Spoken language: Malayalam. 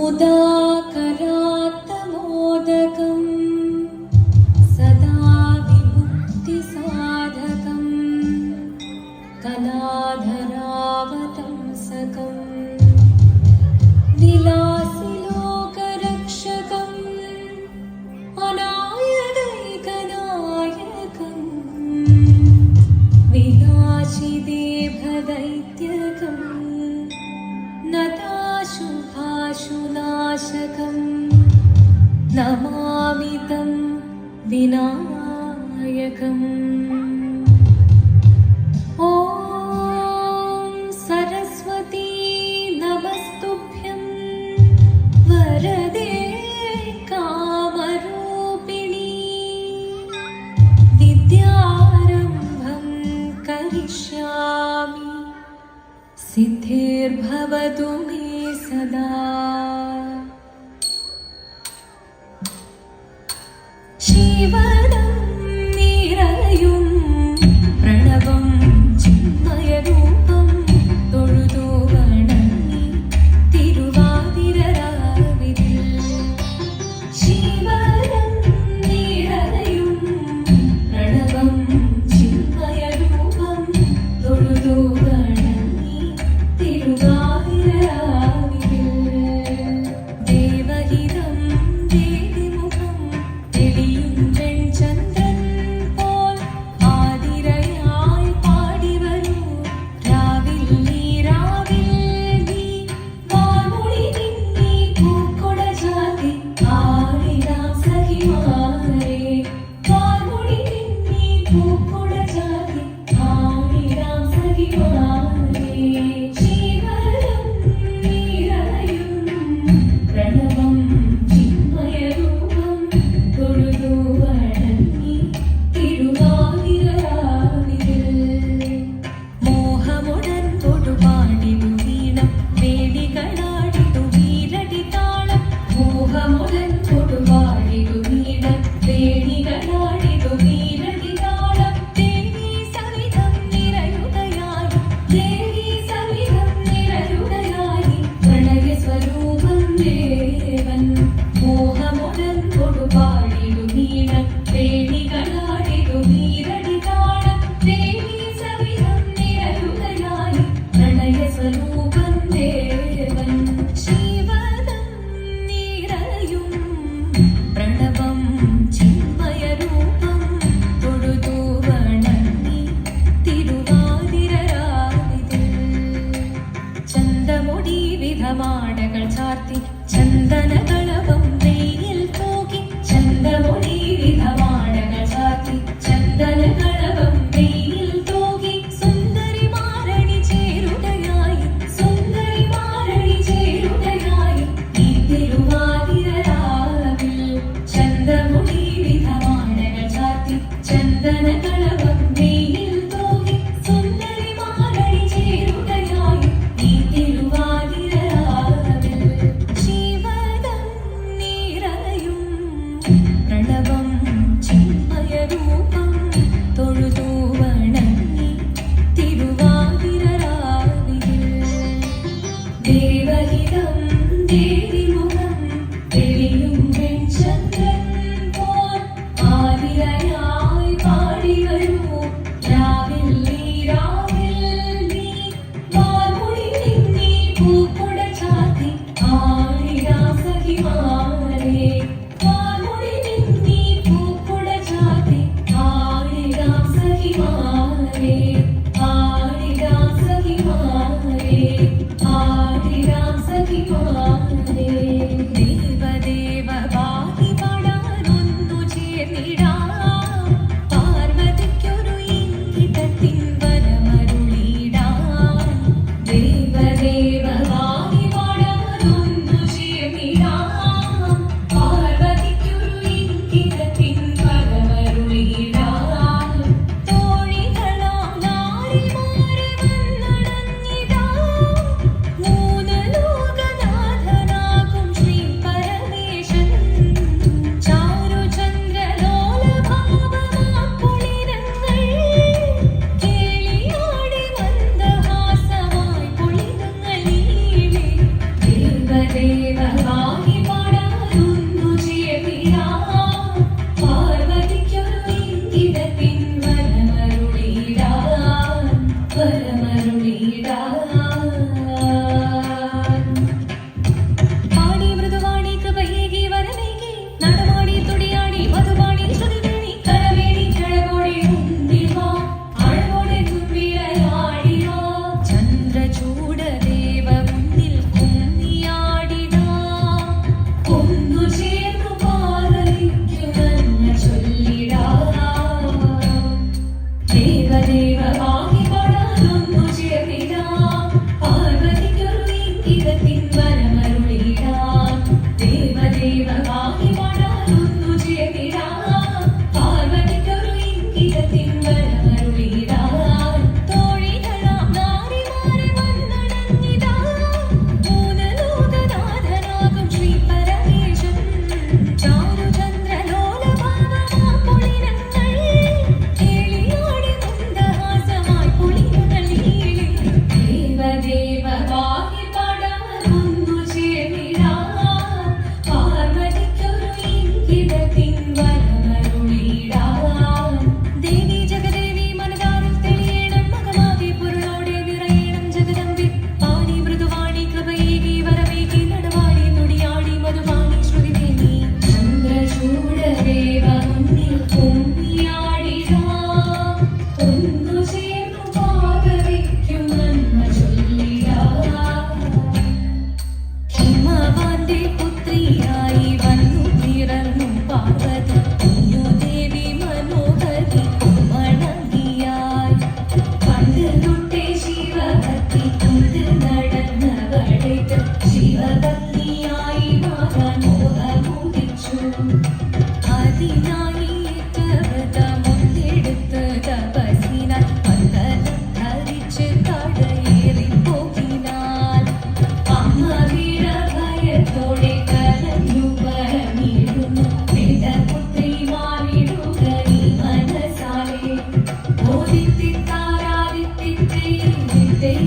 सुधाकरात्तमोदकं सदा विमुक्तिसाधकं कलाधरावतंसकं विलासिलोकरक्षकं अनायदैकनायकं विनाशिदेभदैत्यकं नताशुभाशुनाशकं नमामि तं विनायकम्। ॐ सरस्वती नमस्तुभ्यं वरदे कामरूपिणी विद्यारम्भं करिष्यामि सिद्धिर्भवतु मे सदा। शिवनं निरयुं प्रणवं चिन्मयरूपं തൊഴുതു വണങ്ങി തിരുവാതിരരാവിതിൽ ശിവനം നിറയും പ്രണവം ചിന്മയരൂപം തൊഴുതു വണങ്ങി തിരുവാതിരരാവിതിൽ ദേവഹിതം ദേവിമുഖം തെളിയും വെൺചന്ദ്രൻ പോൽ ആതിരയായി പാടി വരൂ രാവിൽ നീ വാമൊഴി നിന്നി പൂക്കൊട ചാർത്തി ആടിടാം സഖിമാരെ വാമൊഴി നിന്നി പൂക്കൊട ചാർത്തി ആടിടാം സഖിമാരെ ശിവനം നിറയും പ്രണവം ചിന്മയരൂപം തൊഴുതു വണങ്ങി തിരുവാതിരരാവിതിൽ മോഹമുടൻ തൊടുപാടിടു വീണം വേദികളാടിടു വീരടി താളം മോഹമുടൻ തൊടുപാടിടു വീണം വേദികളാടിടു വീരടി താളം ദേവി സവിധം നിറയുകയായി ദേവി സവിധം നിറയുകയായി പ്രണയ സ്വരൂപം ദേവൻ മോഹമുടൻ തൊടുപാടിടു വീണം വേദികളാടിടു വീരടി താളം ദേവി സവിധം നിറയുകയായി പ്രണയ സ്വരൂപം ദേവൻ ശിവനം നിറയും പ്രണവം ചിന്മയരൂപം തൊഴുതു വണങ്ങി തിരുവാതിരരാവിതിൽ വരമരുളിടാൻ പാടി മൃദുവാണി കൃപയേകി വരമേകി നടമാടി തുടിയാടി മധുവാണി ശ്രുതിവേണി കരവേണി ജഴകോടെ മുന്തിവാ അഴകോടെ തുമ്പിളയാടിവാ ചന്ദ്രചൂടദേവ മുന്നിൽ കുമ്മിയാടിടാ ഒന്നു ചേർന്നു പാലയിക്കുമെന്ന ചൊല്ലിടാ ദേവദേവ വാങ്ങി പാടാനൊന്നു ചേർന്നിടാ പാർവതിക്കൊരു ഇംഗിതത്തിൻ വരമരുളിടാൻ ദേവദേവ വാങ്ങി പാടാനൊന്നു ചേർന്നിടാ പാർവതിക്കൊരു ഇംഗിതത്തിൻ വരമരുളിടാൻ തോഴികളാം നാരിമാരെ വന്നണഞ്ഞിടാ മൂലലോകനാഥനാകും ശ്രീ പരമേശൻ ചാരുചന്ദ്രലോലഭാവമാം പൊളിരങ്ങൾ കേളിയോടി മന്ദഹാസമായി പൊളിരങ്ങൾ നീളി ദേവദേവ വാങ്ങി പാടാനൊന്നു ചേർന്നിടാ പാർവതിക്കൊരു ഇംഗിതത്തിൻ വരമരുളിടാൻ ദേവി ജഗദേവി മനതാരിൽ തെളിയണം മകമാകെ പൊരുളോടെ നിറയണം ജഗദമ്പി പാടി മൃദുവാണി കൃപയേകി വരമേകി നടവാടി തുടിയാടി മധുവാണി ശ്രുതിവേണി ചന്ദ്രചൂടദേവ മുന്നിൽ കുമ്മിയാടിടാ ഒന്നു ചേർന്നു പാദവിക്കുമെന്ന ചൊല്ലിടാ ഹിമവാന്റെ പുത്രിയായി വന്നു പിറന്നു പാർവതി കുഞ്ഞുദേവി മനോഹരി കുമണങ്ങിയായി പണ്ട് തൊട്ടേ ശിവഭക്തി കൊണ്ട് നടന്നവളേക്ക് ശിവഭക്തിയായി മാറാൻ മോഹമുദിച്ചു അതിനായി വ്രതമൊന്നെടുത്ത് തപസ്സിനാൽ പന്തലം ധരിച്ച് കടയേറിപ്പോകിനാൽ അമ്മ വീണ ഭയത്തോടെ കരഞ്ഞു പറഞ്ഞിരുന്നു വേദപുത്രി മാറിടുക നീ മനസ്സാലെ ഓദിത്തിത്താരാദിത്തിത്തേ വിത്തൈ